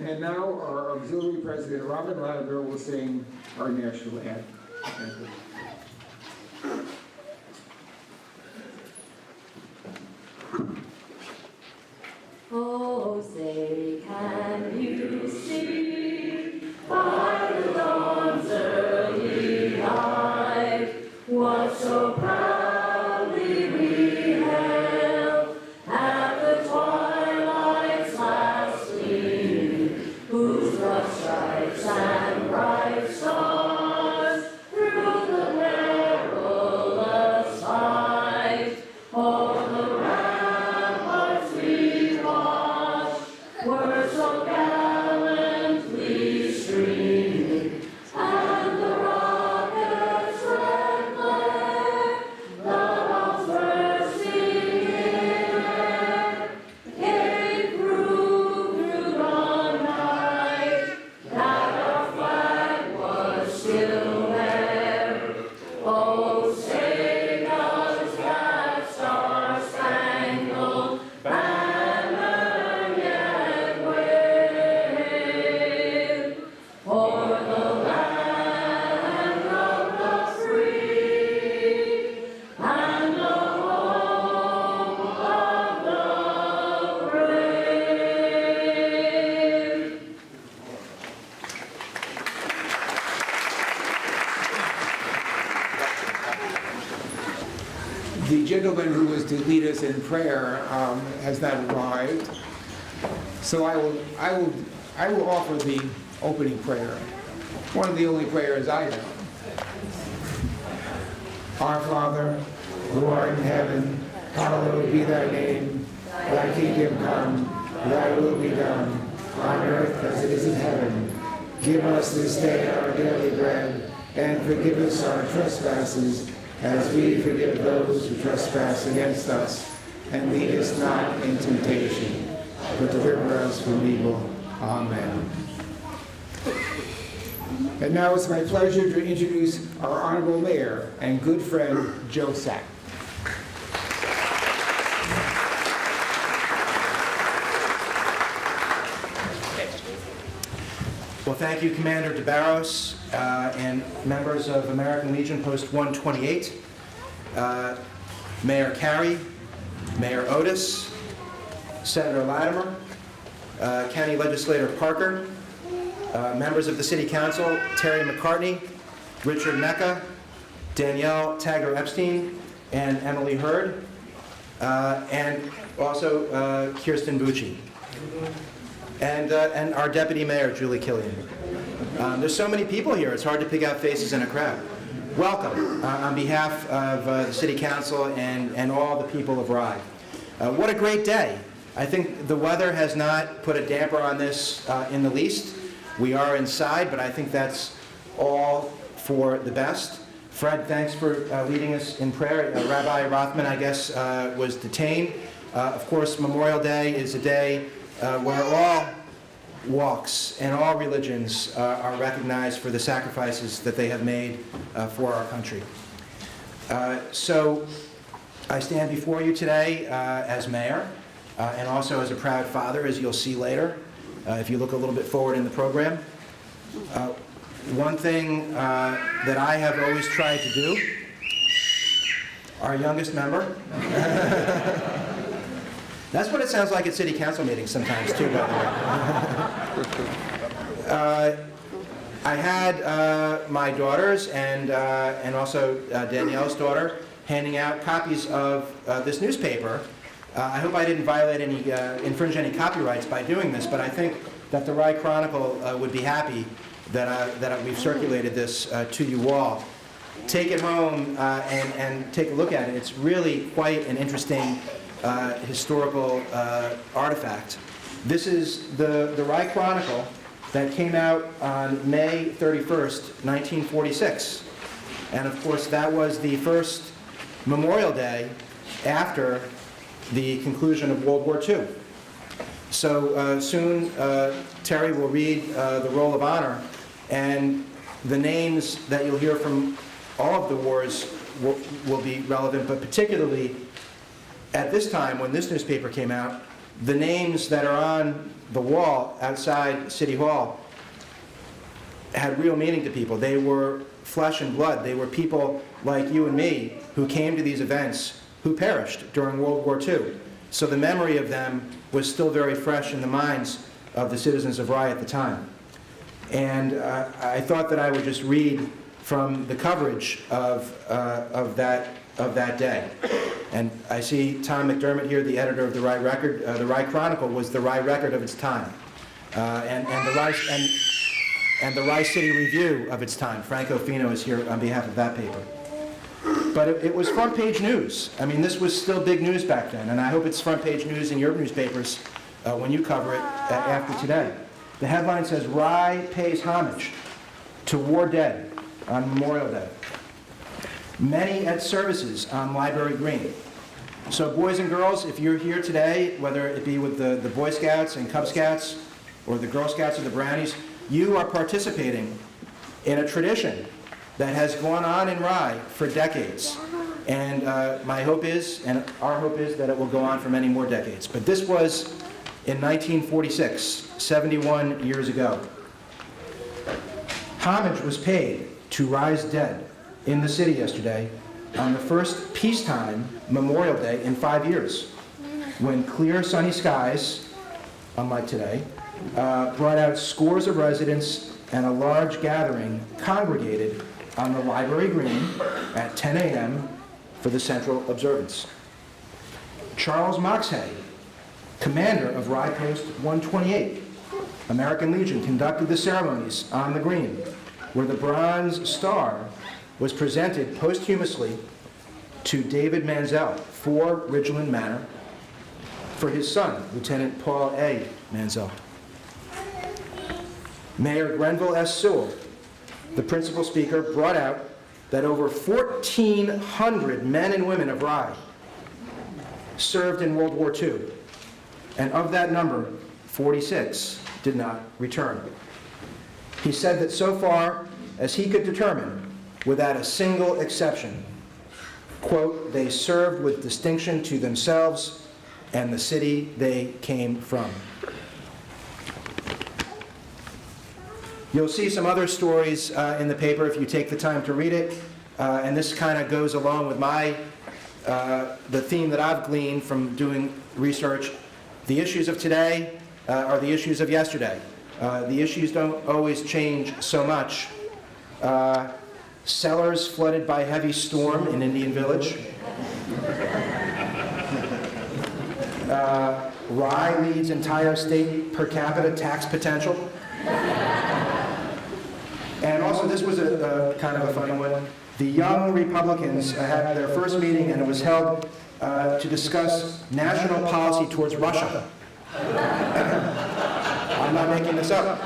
And now our auxiliary president, Robin Lattimore, will sing our national anthem. Oh, say, can you see by the dawn's early light what so proudly we hailed at the twilight's last gleam, whose broad stripes and bright stars through the perilous fight o'er the ramparts we watched were so gallantly streaming, and the rocket's red glare, the bombs bursting in air, gave proof through the night that our flag was still there. Oh, say does that star-spangled banner yet wave o'er the land of the free and the home of the brave? The gentleman who was to lead us in prayer has not arrived, so I will offer the opening prayer. One of the only prayers I know. Our Father, who art in heaven, hallowed be thy name. Thy kingdom come, thy will be done, on earth as it is in heaven. Give us this day our daily bread, and forgive us our trespasses, as we forgive those who trespass against us. And lead us not into temptation, but deliver us from evil. Amen. And now it's my pleasure to introduce our Honorable Mayor and good friend, Joe Sack. Well, thank you, Commander DeBarros, and members of American Legion Post 128, Mayor Carey, Mayor Otis, Senator Lattimore, County Legislator Parker, members of the City Council, Terry McCartney, Richard Mecca, Danielle Taggart-Epstein, and Emily Hurd, and also Kirsten Bucci. And our Deputy Mayor, Julie Killian. There's so many people here, it's hard to pick out faces in a crowd. Welcome on behalf of the City Council and all the people of Rye. What a great day. I think the weather has not put a damper on this in the least. We are inside, but I think that's all for the best. Fred, thanks for leading us in prayer. Rabbi Rothman, I guess, was detained. Of course, Memorial Day is a day where all walks and all religions are recognized for the sacrifices that they have made for our country. So I stand before you today as mayor and also as a proud father, as you'll see later, if you look a little bit forward in the program. One thing that I have always tried to do, our youngest member, that's what it sounds like at city council meetings sometimes too, by the way. I had my daughters and also Danielle's daughter handing out copies of this newspaper. I hope I didn't violate any, infringe any copyrights by doing this, but I think that the Rye Chronicle would be happy that we've circulated this to you all. Take it home and take a look at it. It's really quite an interesting historical artifact. This is the Rye Chronicle that came out on May 31st, 1946. And of course, that was the first Memorial Day after the conclusion of World War II. So soon, Terry will read the Roll of Honor, and the names that you'll hear from all of the wars will be relevant, but particularly at this time when this newspaper came out, the names that are on the wall outside City Hall had real meaning to people. They were flesh and blood. They were people like you and me who came to these events who perished during World War II. So the memory of them was still very fresh in the minds of the citizens of Rye at the time. And I thought that I would just read from the coverage of that day. And I see Tom McDermott here, the editor of the Rye Record. The Rye Chronicle was the Rye Record of its time, and the Rye City Review of its time. Franco Fino is here on behalf of that paper. But it was front page news. I mean, this was still big news back then, and I hope it's front page news in your newspapers when you cover it after today. The headline says, "Rye pays homage to war dead on Memorial Day. Many at services on Library Green." So boys and girls, if you're here today, whether it be with the Boy Scouts and Cub Scouts or the Girl Scouts or the Brownies, you are participating in a tradition that has gone on in Rye for decades. And my hope is, and our hope is, that it will go on for many more decades. But this was in 1946, 71 years ago. Homage was paid to Rye's dead in the city yesterday on the first peacetime Memorial Day in 5 years, when clear sunny skies, unlike today, brought out scores of residents and a large gathering congregated on the Library Green at 10 a.m. for the central observance. Charles Moxhay, commander of Rye Post 128, American Legion, conducted the ceremonies on the green, where the Bronze Star was presented posthumously to David Mansell, 4 Ridgeland Manor, for his son, Lieutenant Paul A. Mansell. Mayor Grenville S. Sewell, the principal speaker, brought out that over 1,400 men and women of Rye served in World War II, and of that number, 46 did not return. He said that so far as he could determine, without a single exception, quote, "they served with distinction to themselves and the city they came from." You'll see some other stories in the paper if you take the time to read it, and this kind of goes along with the theme that I've gleaned from doing research. The issues of today are the issues of yesterday. The issues don't always change so much. Cellars flooded by heavy storm in Indian Village. Rye leads entire state per capita tax potential. And also, this was a kind of a funny one. The Young Republicans had their first meeting, and it was held to discuss national policy towards Russia. I'm not making this up.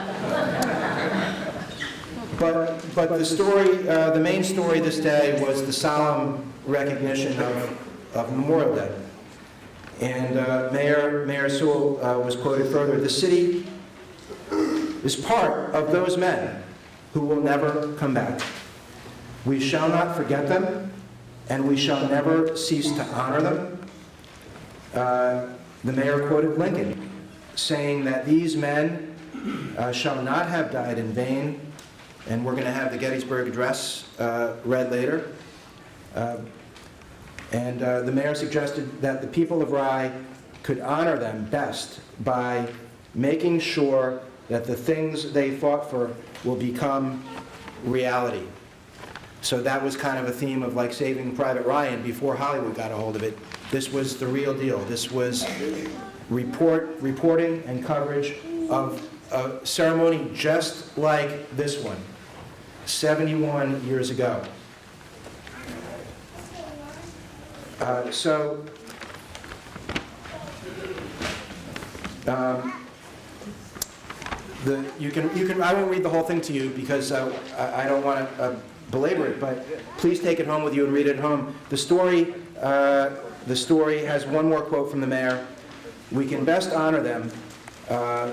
But the story, the main story this day was the solemn recognition of Memorial Day. And Mayor Sewell was quoted further, "The city is part of those men who will never come back. We shall not forget them, and we shall never cease to honor them." The mayor quoted Lincoln, saying that these men shall not have died in vain, and we're going to have the Gettysburg Address read later. And the mayor suggested that the people of Rye could honor them best by making sure that the things they fought for will become reality. So that was kind of a theme of like Saving Private Ryan before Hollywood got a hold of it. This was the real deal. This was reporting and coverage of a ceremony just like this one, 71 years ago. I won't read the whole thing to you because I don't want to belabor it, but please take it home with you and read it at home. The story has one more quote from the mayor. "We can best honor them,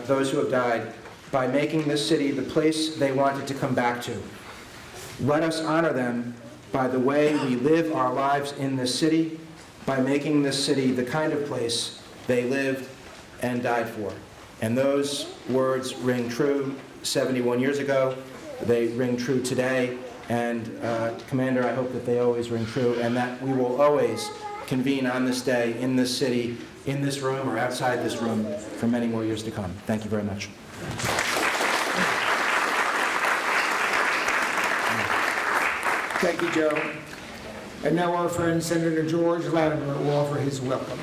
those who have died, by making this city the place they wanted to come back to. Let us honor them by the way we live our lives in this city, by making this city the kind of place they lived and died for. And those words ring true 71 years ago. They ring true today. And Commander, I hope that they always ring true, and that we will always convene on this day in this city, in this room or outside this room for many more years to come. Thank you very much. Thank you, Joe. And now our friend Senator George Latimer will offer his welcome.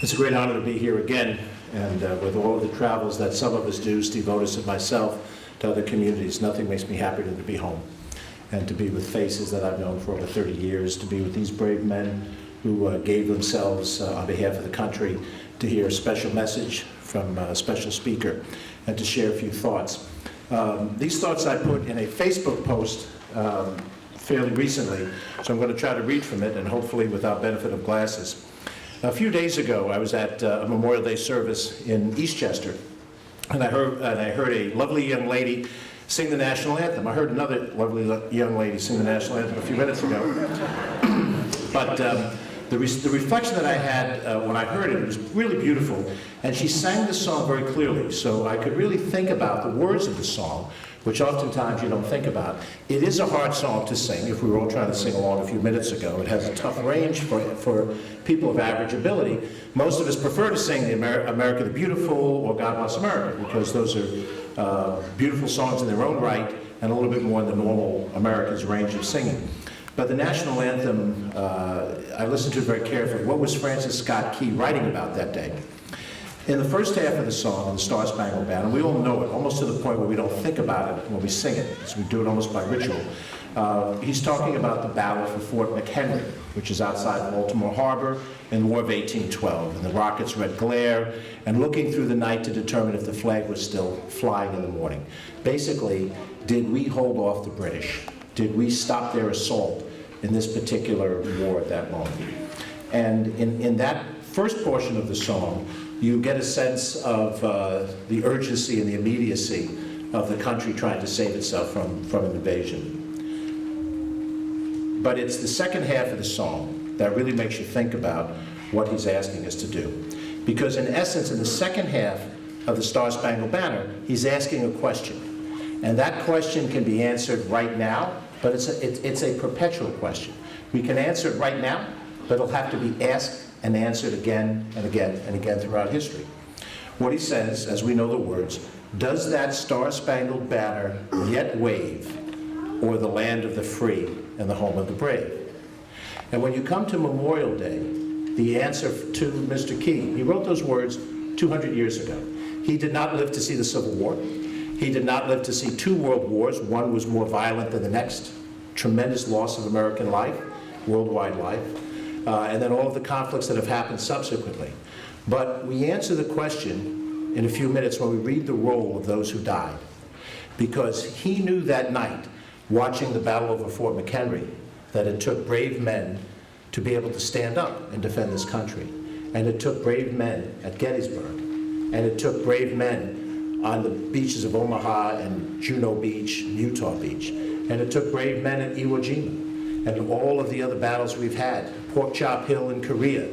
It's a great honor to be here again, and with all of the travels that some of us do, Steve Otis and myself, to other communities, nothing makes me happier than to be home and to be with faces that I've known for over 30 years, to be with these brave men who gave themselves on behalf of the country, to hear a special message from a special speaker, and to share a few thoughts. These thoughts I put in a Facebook post fairly recently, so I'm going to try to read from it, and hopefully without benefit of glasses. A few days ago, I was at a Memorial Day service in Eastchester, and I heard a lovely young lady sing the national anthem. I heard another lovely young lady sing the national anthem a few minutes ago. But the reflection that I had when I heard it was really beautiful, and she sang the song very clearly, so I could really think about the words of the song, which oftentimes you don't think about. It is a hard song to sing, if we were all trying to sing along a few minutes ago. It has a tough range for people of average ability. Most of us prefer to sing the America the Beautiful or God Bless America, because those are beautiful songs in their own right and a little bit more than the normal American's range of singing. But the national anthem, I listened to it very carefully. What was Francis Scott Key writing about that day? In the first half of the song, the Star Spangled Banner, we all know it, almost to the point where we don't think about it when we sing it, so we do it almost by ritual. He's talking about the battle for Fort McHenry, which is outside Baltimore Harbor in the War of 1812, and the rocket's red glare, and looking through the night to determine if the flag was still flying in the morning. Basically, did we hold off the British? Did we stop their assault in this particular war at that moment? And in that first portion of the song, you get a sense of the urgency and the immediacy of the country trying to save itself from an invasion. But it's the second half of the song that really makes you think about what he's asking us to do. Because in essence, in the second half of the Star Spangled Banner, he's asking a question. And that question can be answered right now, but it's a perpetual question. We can answer it right now, but it'll have to be asked and answered again and again and again throughout history. What he says, as we know the words, does that star-spangled banner yet wave o'er the land of the free and the home of the brave? And when you come to Memorial Day, the answer to Mr. Key, he wrote those words 200 years ago. He did not live to see the Civil War. He did not live to see two world wars. One was more violent than the next. Tremendous loss of American life, worldwide life. And then all of the conflicts that have happened subsequently. But we answer the question in a few minutes when we read the roll of those who died. Because he knew that night, watching the battle over Fort McHenry, that it took brave men to be able to stand up and defend this country. And it took brave men at Gettysburg. And it took brave men on the beaches of Omaha and Juno Beach, Utah Beach. And it took brave men at Iwo Jima. And all of the other battles we've had, Pork Chop Hill in Korea,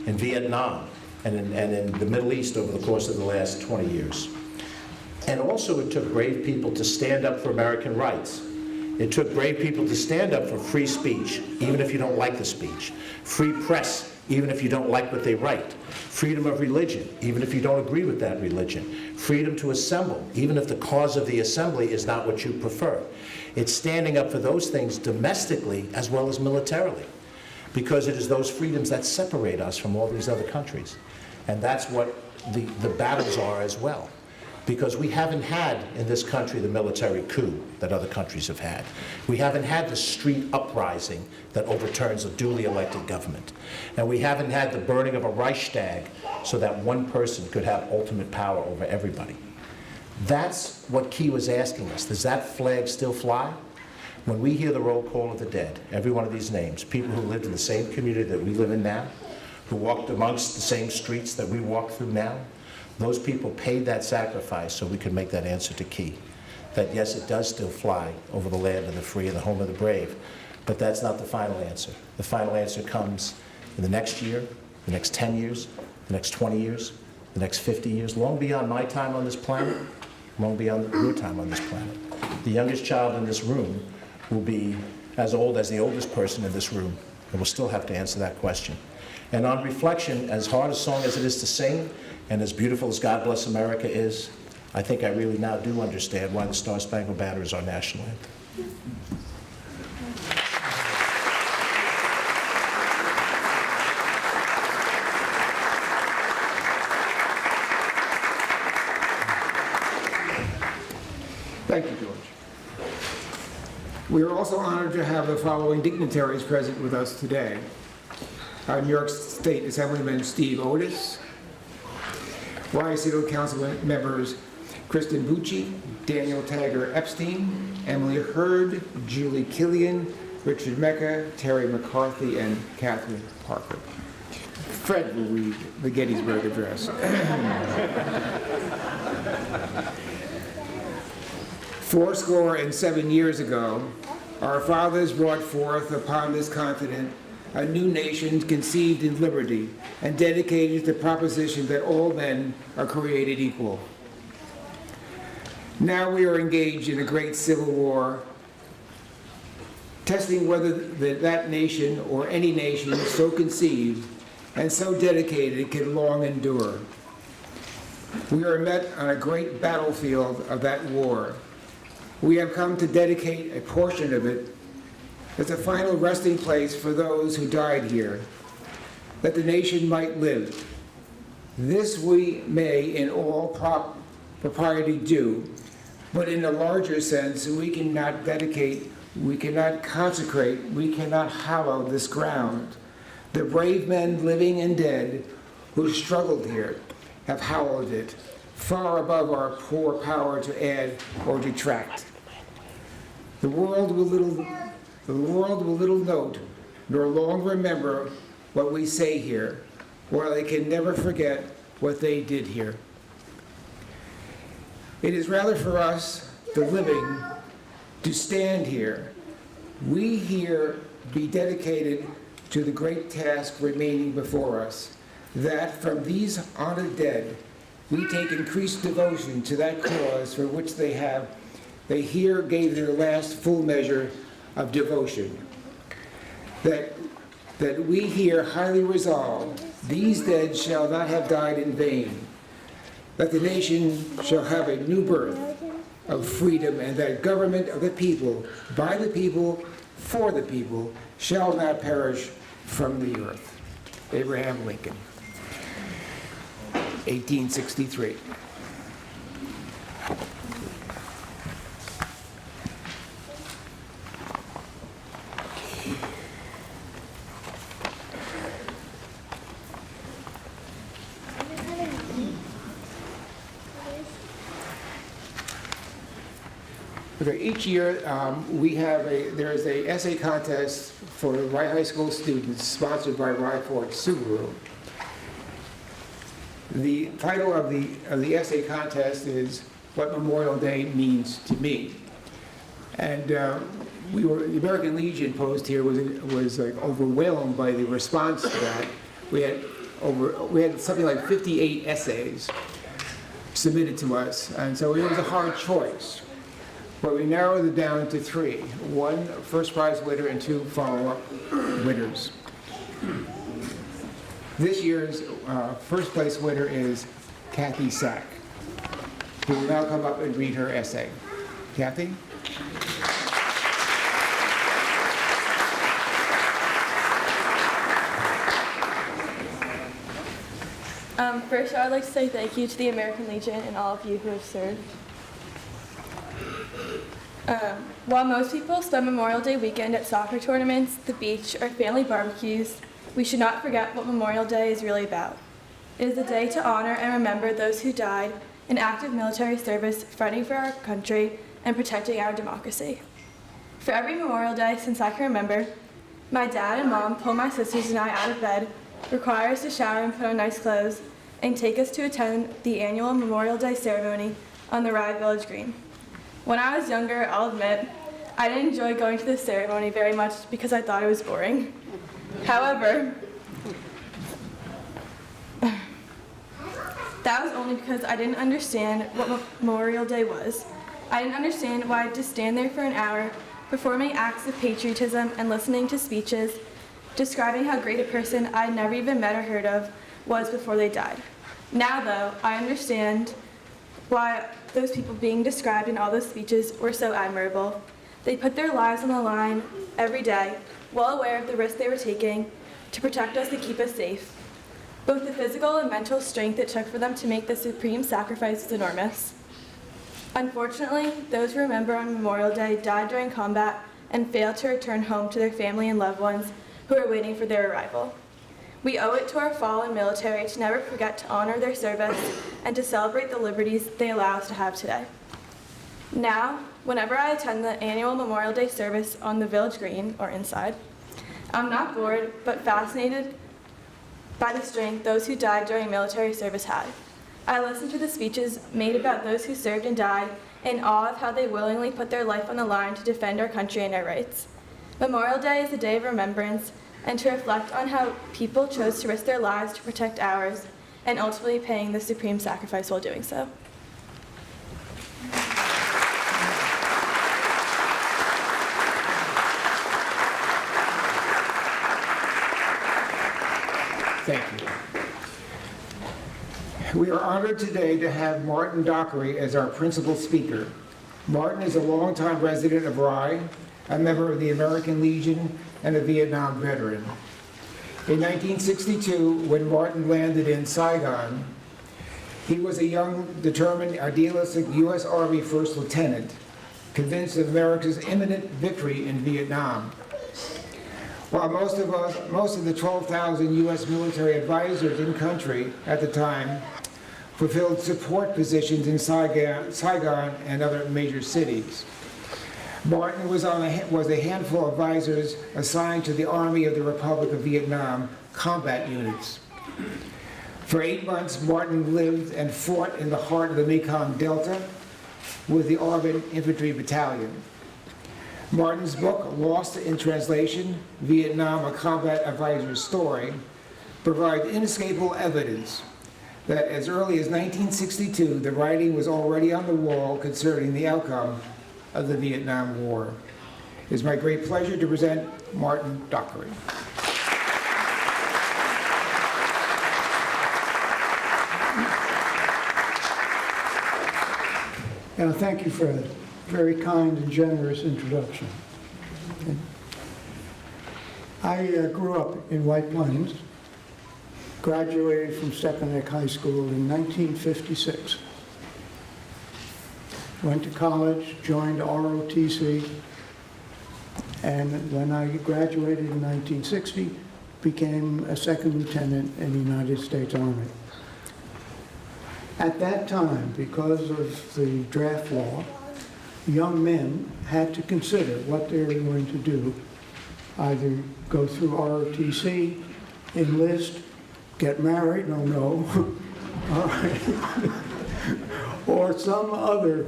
in Vietnam, and in the Middle East over the course of the last 20 years. And also it took brave people to stand up for American rights. It took brave people to stand up for free speech, even if you don't like the speech. Free press, even if you don't like what they write. Freedom of religion, even if you don't agree with that religion. Freedom to assemble, even if the cause of the assembly is not what you prefer. It's standing up for those things domestically as well as militarily, because it is those freedoms that separate us from all these other countries. And that's what the battles are as well. Because we haven't had in this country the military coup that other countries have had. We haven't had the street uprising that overturns a duly elected government. And we haven't had the burning of a Reichstag so that one person could have ultimate power over everybody. That's what Key was asking us. Does that flag still fly? When we hear the roll call of the dead, every one of these names, people who lived in the same community that we live in now, who walked amongst the same streets that we walk through now, those people paid that sacrifice so we could make that answer to Key. that yes, it does still fly over the land of the free and the home of the brave, but that's not the final answer. The final answer comes in the next year, the next 10 years, the next 20 years, the next 50 years, long beyond my time on this planet, long beyond your time on this planet. The youngest child in this room will be as old as the oldest person in this room, and will still have to answer that question. And on reflection, as hard a song as it is to sing, and as beautiful as God Bless America is, I think I really now do understand why the Star-Spangled Banner is our national anthem. Thank you, George. We are also honored to have the following dignitaries present with us today. Our New York State Assemblyman Steve Otis, Rye City Council members Kristen Bucci, Daniel Tagger Epstein, Emily Hurd, Julie Killian, Richard Mecca, Terry McCarthy, and Catherine Parker. Fred will read the Gettysburg Address. 87 years ago, our fathers brought forth upon this continent a new nation conceived in liberty and dedicated to the proposition that all men are created equal. Now we are engaged in a great civil war, testing whether that nation or any nation so conceived and so dedicated can long endure. We are met on a great battlefield of that war. We have come to dedicate a portion of it as a final resting place for those who died here, that the nation might live. This we may in all propriety do, but in a larger sense, we cannot dedicate, we cannot consecrate, we cannot hallow this ground. The brave men living and dead who struggled here have hallowed it, far above our poor power to add or detract. The world will little note nor long remember what we say here, while they can never forget what they did here. It is rather for us, the living, to stand here. We here be dedicated to the great task remaining before us, that from these honored dead, we take increased devotion to that cause for which they here gave their last full measure of devotion. That we here highly resolve, these dead shall not have died in vain, that the nation shall have a new birth of freedom, and that government of the people, by the people, for the people, shall not perish from the earth. Abraham Lincoln, 1863. Okay, each year there is a essay contest for Rye High School students sponsored by Rye Ford Subaru. The title of the essay contest is "What Memorial Day Means to Me," and the American Legion post here was like overwhelmed by the response to that. We had something like 58 essays submitted to us, and so it was a hard choice. But we narrowed it down to 3, 1 first prize winner and 2 follow-up winners. This year's first place winner is Kathy Sack, who will now come up and read her essay. Kathy? First, I would like to say thank you to the American Legion and all of you who have served. While most people spend Memorial Day weekend at soccer tournaments, the beach, or family barbecues, we should not forget what Memorial Day is really about. It is a day to honor and remember those who died in active military service fighting for our country and protecting our democracy. For every Memorial Day since I can remember, my dad and mom pull my sisters and I out of bed, require us to shower and put on nice clothes, and take us to attend the annual Memorial Day ceremony on the Rye Village Green. When I was younger, I'll admit, I didn't enjoy going to the ceremony very much because I thought it was boring. However, that was only because I didn't understand what Memorial Day was. I didn't understand why I had to stand there for an hour, performing acts of patriotism and listening to speeches, describing how great a person I had never even met or heard of was before they died. Now, though, I understand why those people being described in all those speeches were so admirable. They put their lives on the line every day, well aware of the risk they were taking to protect us and keep us safe. Both the physical and mental strength it took for them to make the supreme sacrifice was enormous. Unfortunately, those who remember on Memorial Day died during combat and failed to return home to their family and loved ones who are waiting for their arrival. We owe it to our fallen military to never forget to honor their service and to celebrate the liberties they allow us to have today. Now, whenever I attend the annual Memorial Day service on the Village Green, or inside, I'm not bored, but fascinated by the strength those who died during military service had. I listen to the speeches made about those who served and died in awe of how they willingly put their life on the line to defend our country and our rights. Memorial Day is a day of remembrance and to reflect on how people chose to risk their lives to protect ours and ultimately paying the supreme sacrifice while doing so. Thank you. We are honored today to have Martin Dockery as our principal speaker. Martin is a longtime resident of Rye, a member of the American Legion, and a Vietnam veteran. In 1962, when Martin landed in Saigon, he was a young, determined, idealistic U.S. Army First Lieutenant, convinced of America's imminent victory in Vietnam. While most of the 12,000 U.S. military advisors in country at the time fulfilled support positions in Saigon and other major cities, Martin was a handful of advisors assigned to the Army of the Republic of Vietnam combat units. For 8 months, Martin lived and fought in the heart of the Mekong Delta with the Army Infantry Battalion. Martin's book, Lost in Translation, Vietnam, A Combat Advisor's Story, provides inescapable evidence that as early as 1962, the writing was already on the wall concerning the outcome of the Vietnam War. It is my great pleasure to present Martin Dockery. And thank you for a very kind and generous introduction. Okay. I grew up in White Plains, graduated from Stepan Neck High School in 1956. Went to college, joined ROTC, and when I graduated in 1960, became a second lieutenant in the United States Army. At that time, because of the draft law, young men had to consider what they were going to do. Either go through ROTC, enlist, get married, no, all right, or some other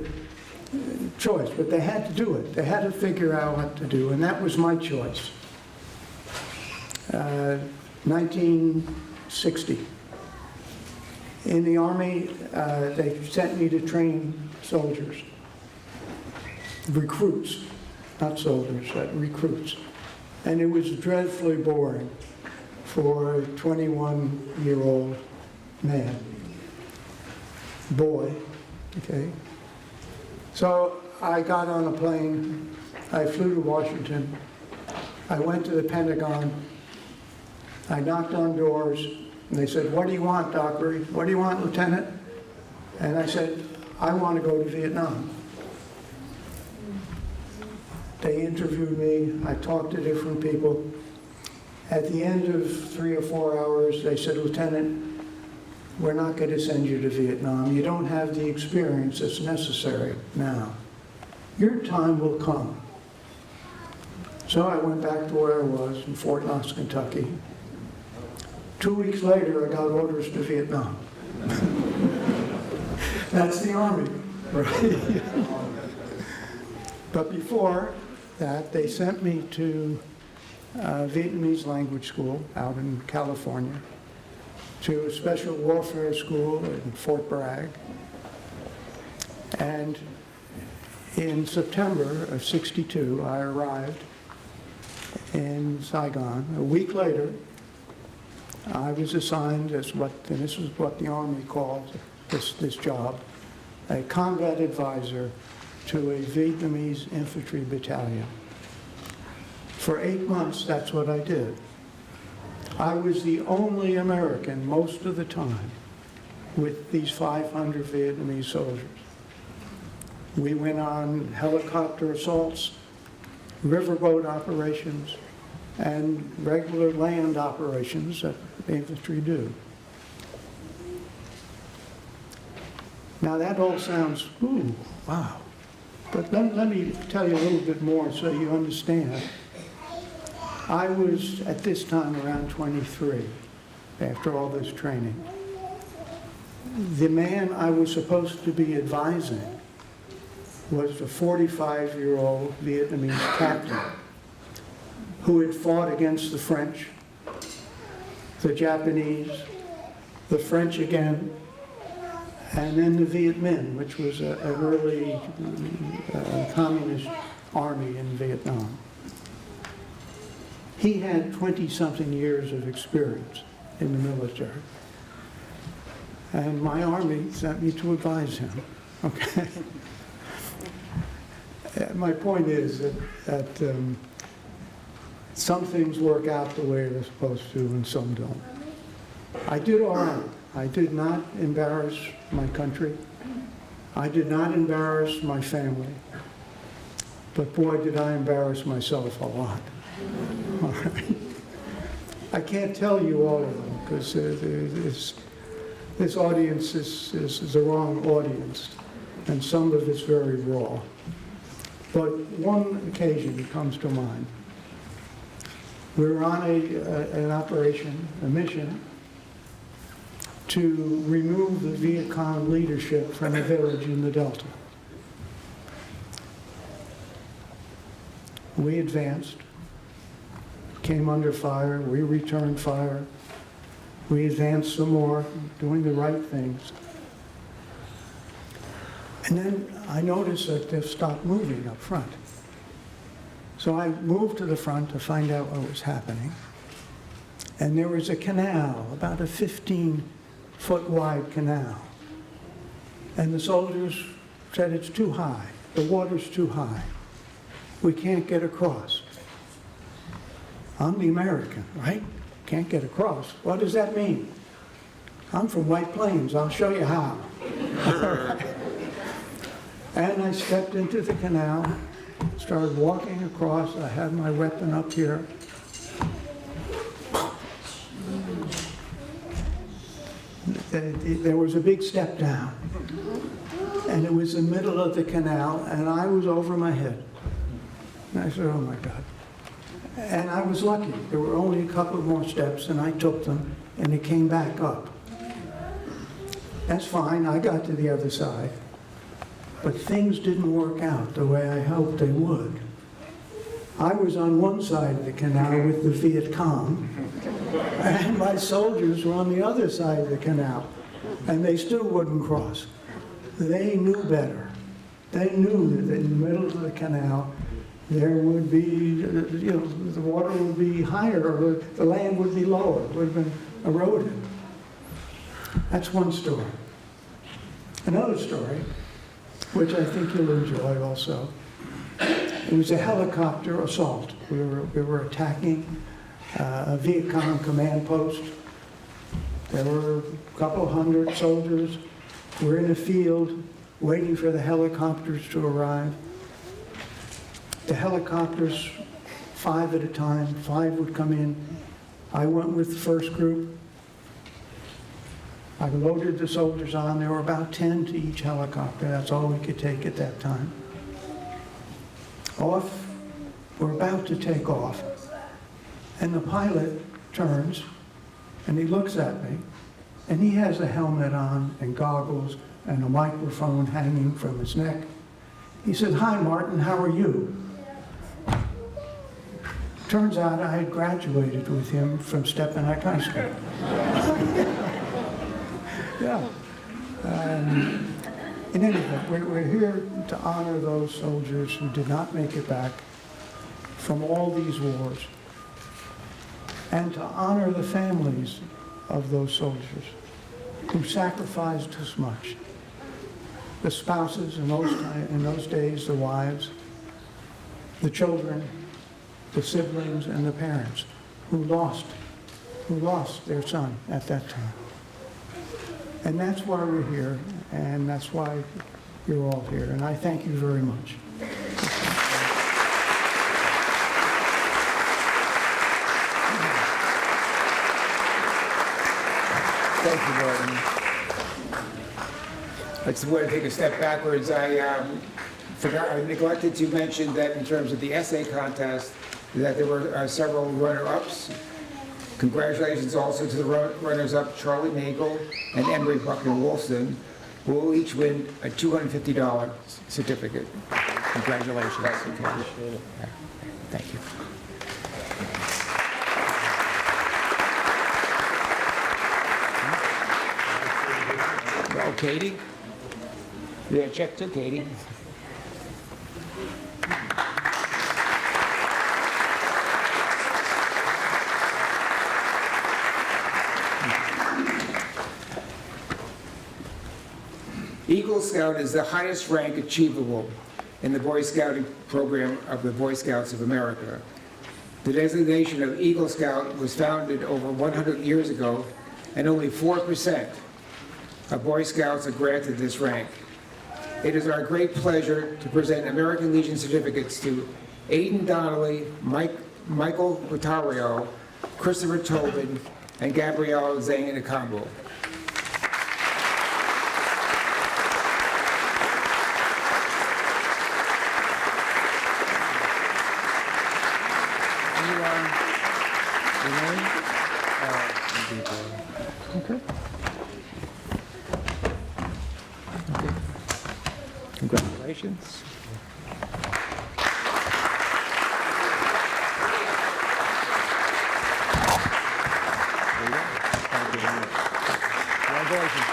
choice, but they had to do it. They had to figure out what to do, and that was my choice. 1960. In the Army, they sent me to train soldiers. Recruits, not soldiers, recruits. And it was dreadfully boring for a 21-year-old man, boy, okay? So I got on a plane, I flew to Washington, I went to the Pentagon, I knocked on doors, and they said, "What do you want, Dockery? What do you want, Lieutenant?" And I said, "I want to go to Vietnam." They interviewed me, I talked to different people. At the end of 3 or 4 hours, they said, "Lieutenant, we're not going to send you to Vietnam. You don't have the experience that's necessary now. Your time will come." So I went back to where I was in Fort Knox, Kentucky. 2 weeks later, I got orders to Vietnam. That's the Army, right? But before that, they sent me to Vietnamese language school out in California, to a special warfare school in Fort Bragg. And in September of '62, I arrived in Saigon. A week later, I was assigned as and this is what the Army called this job, a combat advisor to a Vietnamese infantry battalion. For 8 months, that's what I did. I was the only American most of the time with these 500 Vietnamese soldiers. We went on helicopter assaults, riverboat operations, and regular land operations that the infantry do. Now that all sounds, ooh, wow. But let me tell you a little bit more so you understand. I was, at this time, around 23, after all this training. The man I was supposed to be advising was a 45-year-old Vietnamese captain who had fought against the French, the Japanese, the French again, and then the Viet Minh, which was an early communist army in Vietnam. He had 20-something years of experience in the military. And my army sent me to advise him, okay? My point is that some things work out the way they're supposed to and some don't. I did all right. I did not embarrass my country. I did not embarrass my family. But boy, did I embarrass myself a lot. All right. I can't tell you all of them because this audience is the wrong audience, and some of it's very raw. But one occasion comes to mind. We were on an operation, a mission, to remove the Viet Cong leadership from a village in the Delta. We advanced, came under fire, we returned fire, we advanced some more, doing the right things. And then I noticed that they stopped moving up front. So I moved to the front to find out what was happening. And there was a canal, about a 15-foot wide canal. And the soldiers said, it's too high. The water's too high. We can't get across. I'm the American, right? Can't get across. What does that mean? I'm from White Plains. I'll show you how. And I stepped into the canal, started walking across. I had my weapon up here. There was a big step down. And it was the middle of the canal, and I was over my head. And I said, oh my God. And I was lucky. There were only a couple more steps, and I took them, and it came back up. That's fine. I got to the other side. But things didn't work out the way I hoped they would. I was on one side of the canal with the Viet Cong, and my soldiers were on the other side of the canal, and they still wouldn't cross. They knew better. They knew that in the middle of the canal, there would be, the water would be higher, or the land would be lower, it would have been eroded. That's one story. Another story, which I think you'll enjoy also. It was a helicopter assault. We were attacking a Viet Cong command post. There were a couple hundred soldiers. We're in a field waiting for the helicopters to arrive. The helicopters, 5 at a time, 5 would come in. I went with the first group. I loaded the soldiers on. There were about 10 to each helicopter. That's all we could take at that time. Off, we're about to take off. And the pilot turns and he looks at me, and he has a helmet on and goggles and a microphone hanging from his neck. He said, "Hi, Martin, how are you?" Turns out I had graduated with him from Stepinac High School. Yeah. In any event, we're here to honor those soldiers who did not make it back from all these wars, and to honor the families of those soldiers who sacrificed as much. The spouses in those days, the wives, the children, the siblings, and the parents who lost their son at that time. And that's why we're here, and that's why you're all here, and I thank you very much. Thank you, Martin. I just want to take a step backwards. I neglected to mention that in terms of the essay contest, that there were several runner-ups. Congratulations also to the runners-up, Charlie Nagel and Emery Buckner-Wolfson, who will each win a $250 certificate. Congratulations. Appreciate it. Thank you. Well, Katie? Yeah, check to Katie. Eagle Scout is the highest rank achievable in the Boy Scouting program of the Boy Scouts of America. The designation of Eagle Scout was founded over 100 years ago, and only 4% of Boy Scouts are granted this rank. It is our great pleasure to present American Legion certificates to Aidan Donnelly, Michael Rotario, Christopher Tobin, and Gabrielle Zane-Acambo. Okay. Congratulations. Congratulations.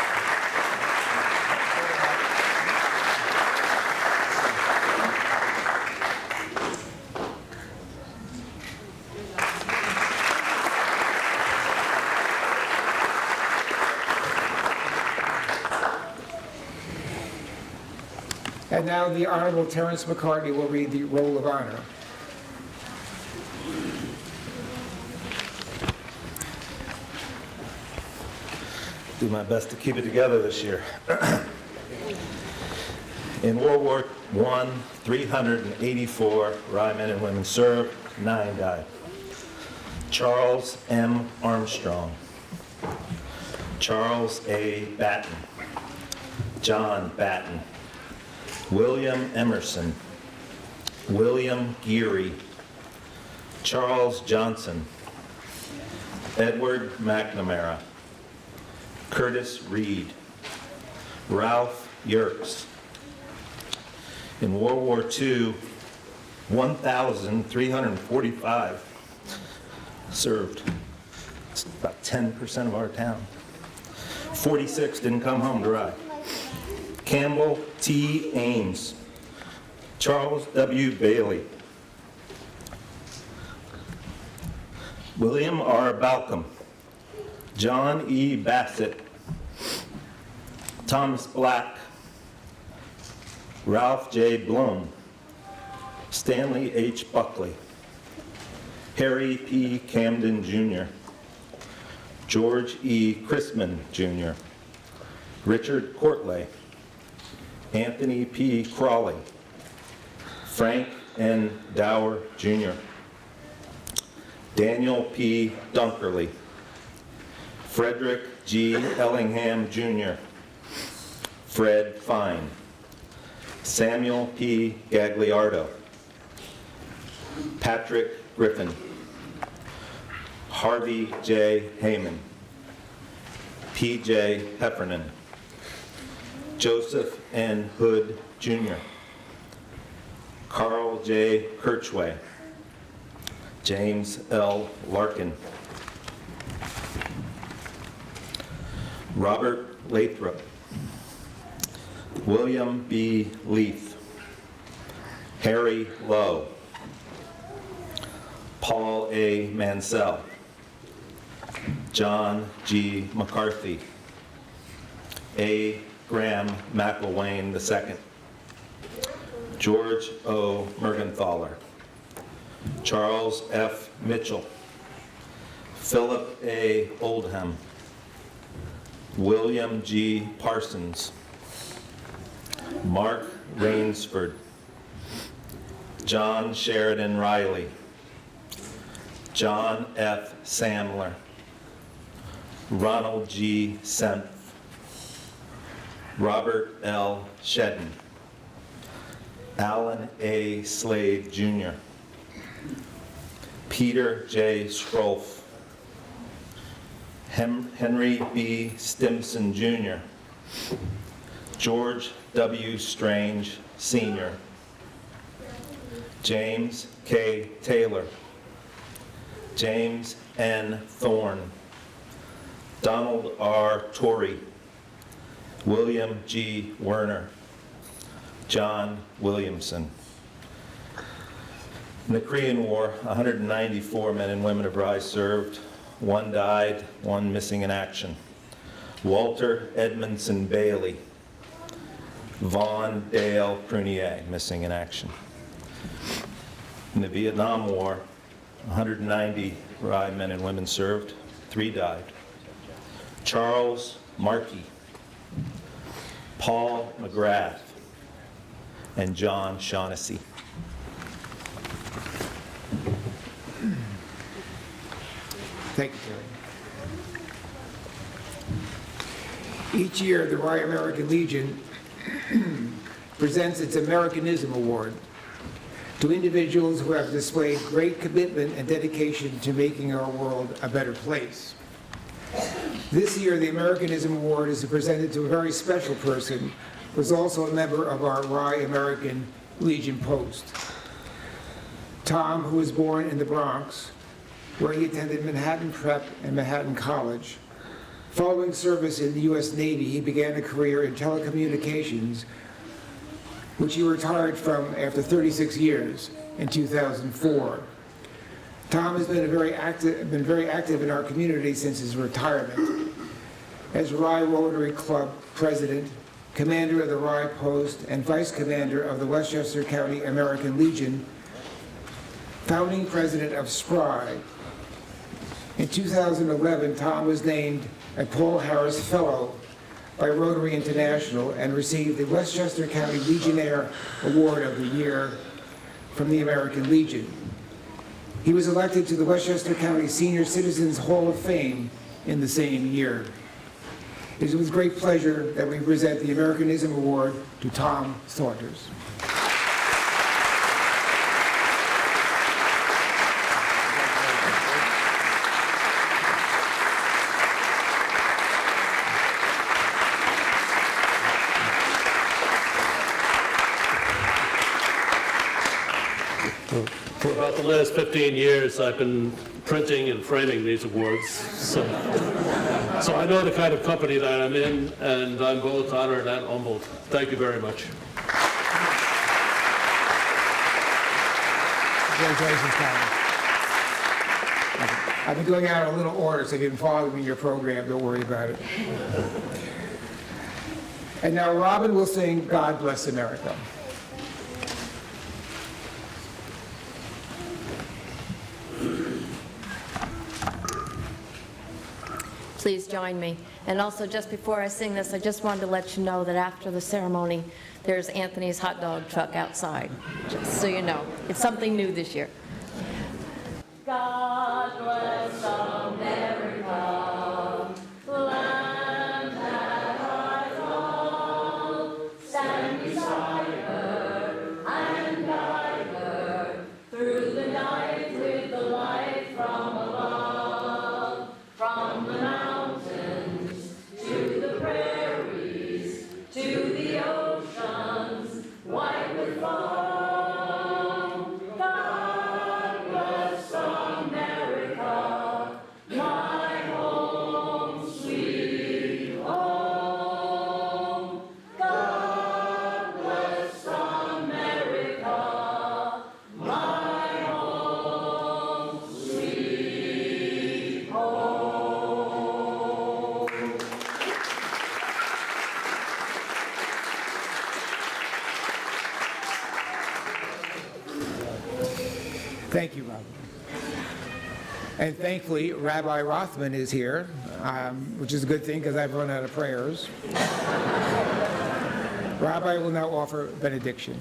And now the Honorable Terrence McCartney will read the Roll of Honor. Do my best to keep it together this year. In World War I, 384 Rye men and women served, 9 died. Charles M. Armstrong, Charles A. Batten, John Batten, William Emerson, William Geary, Charles Johnson, Edward McNamara, Curtis Reed, Ralph Yerkes. In World War II, 1,345 served. It's about 10% of our town. 46 didn't come home to ride. Campbell T. Ames, Charles W. Bailey, William R. Balcom, John E. Bassett, Thomas Black, Ralph J. Blum, Stanley H. Buckley, Harry P. Camden Jr., George E. Chrisman Jr., Richard Courtley, Anthony P. Crawley, Frank N. Dower Jr., Daniel P. Dunkerley, Frederick G. Ellingham Jr., Fred Fine, Samuel P. Gagliardo, Patrick Griffin, Harvey J. Heyman, P.J. Heffernan, Joseph N. Hood Jr., J. Kirchway, James L. Larkin, Robert Lathrop, William B. Leith, Harry Lowe, Paul A. Mansell, John G. McCarthy, A. Graham McElwain II, George O. Mergenthaler, Charles F. Mitchell, Philip A. Oldham, William G. Parsons, Mark Rainsford, John Sheridan Riley, John F. Samler, Ronald G. Senf, Robert L. Shedden, Alan A. Slade Jr., Peter J. Scrolf, Henry B. Stimson Jr., George W. Strange Sr., James K. Taylor, James N. Thorne, Donald R. Torrey, William G. Werner, John Williamson. In the Korean War, 194 men and women of Rise served. 1 died, 1 missing in action. Walter Edmondson Bailey, Vaughn Dale Prunier, missing in action. In the Vietnam War, 190 Rai men and women served. 3 died. Charles Markey, Paul McGrath, and John Shaughnessy. Thank you, Terry. Each year, the Royal American Legion presents its Americanism Award to individuals who have displayed great commitment and dedication to making our world a better place. This year, the Americanism Award is presented to a very special person who is also a member of our Rye American Legion Post. Tom, who was born in the Bronx, where he attended Manhattan Prep and Manhattan College. Following service in the U.S. Navy, he began a career in telecommunications, which he retired from after 36 years in 2004. Tom has been very active in our community since his retirement. As Rye Rotary Club President, Commander of the Rye Post, and Vice Commander of the Westchester County American Legion, founding President of SPRY. In 2011, Tom was named a Paul Harris Fellow by Rotary International and received the Westchester County Legionnaire Award of the Year from the American Legion. He was elected to the Westchester County Senior Citizens Hall of Fame in the same year. It is with great pleasure that we present the Americanism Award to Tom Saunders. For about the last 15 years, I've been printing and framing these awards. So I know the kind of company that I'm in, and I'm both honored and humbled. Thank you very much. Congratulations, Tom. I've been going out in a little order, so if you've been following your program, don't worry about it. And now Robin will sing God Bless America. Please join me. And also, just before I sing this, I just wanted to let you know that after the ceremony, there's Anthony's hot dog truck outside, just so you know. It's something new this year. God bless America, land that I love. Stand beside her and guide her through the night with the light from above, from the mountains to the prairies to the oceans white with foam. Thank you, Robert. And thankfully, Rabbi Rothman is here, which is a good thing because I've run out of prayers. Rabbi will now offer benediction.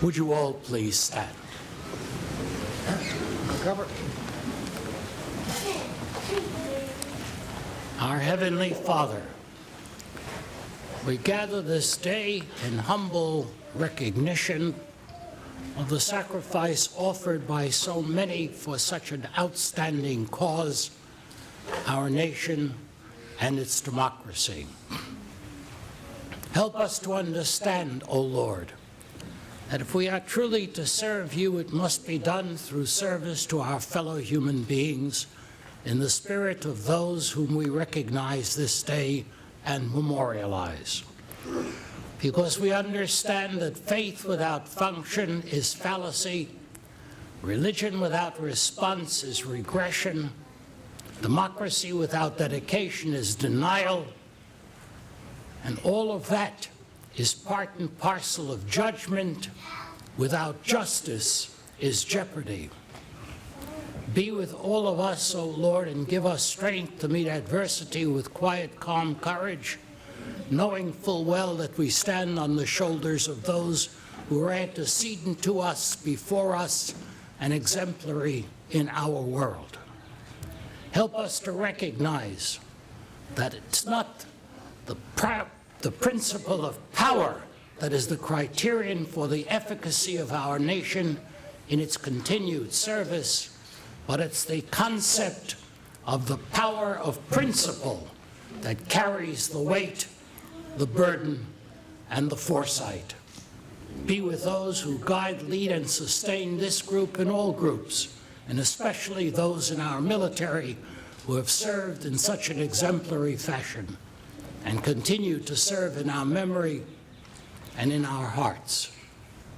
Would you all please stand? Cover. Our Heavenly Father, we gather this day in humble recognition of the sacrifice offered by so many for such an outstanding cause, our nation and its democracy. Help us to understand, O Lord, that if we are truly to serve you, it must be done through service to our fellow human beings in the spirit of those whom we recognize this day and memorialize. Because we understand that faith without function is fallacy, religion without response is regression, democracy without dedication is denial, and all of that is part and parcel of judgment. Without justice is jeopardy. Be with all of us, O Lord, and give us strength to meet adversity with quiet, calm courage, knowing full well that we stand on the shoulders of those who are antecedent to us, before us, and exemplary in our world. Help us to recognize that it's not the principle of power that is the criterion for the efficacy of our nation in its continued service, but it's the concept of the power of principle that carries the weight, the burden, and the foresight. Be with those who guide, lead, and sustain this group and all groups, and especially those in our military who have served in such an exemplary fashion and continue to serve in our memory and in our hearts.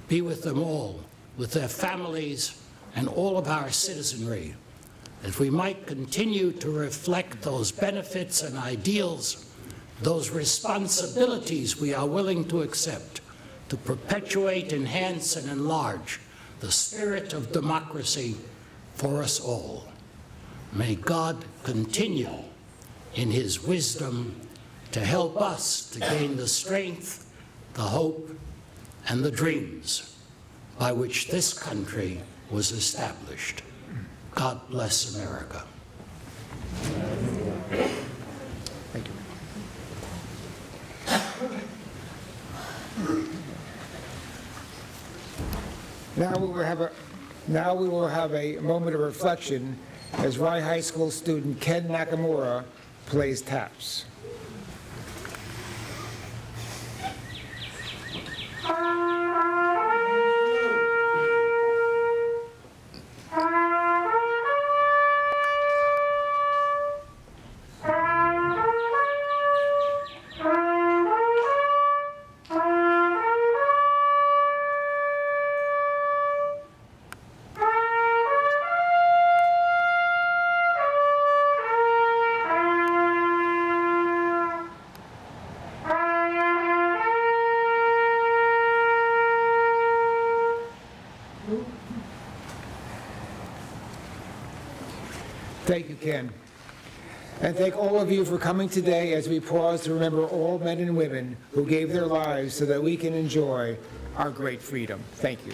Be with them all, with their families, and all of our citizenry, that we might continue to reflect those benefits and ideals, those responsibilities we are willing to accept to perpetuate, enhance, and enlarge the spirit of democracy for us all. May God continue in his wisdom to help us to gain the strength, the hope, and the dreams by which this country was established. God bless America. Thank you. Now we will have a moment of reflection as Rye High School student Ken Nakamura plays taps. Thank you, Ken. And thank all of you for coming today as we pause to remember all men and women who gave their lives so that we can enjoy our great freedom. Thank you.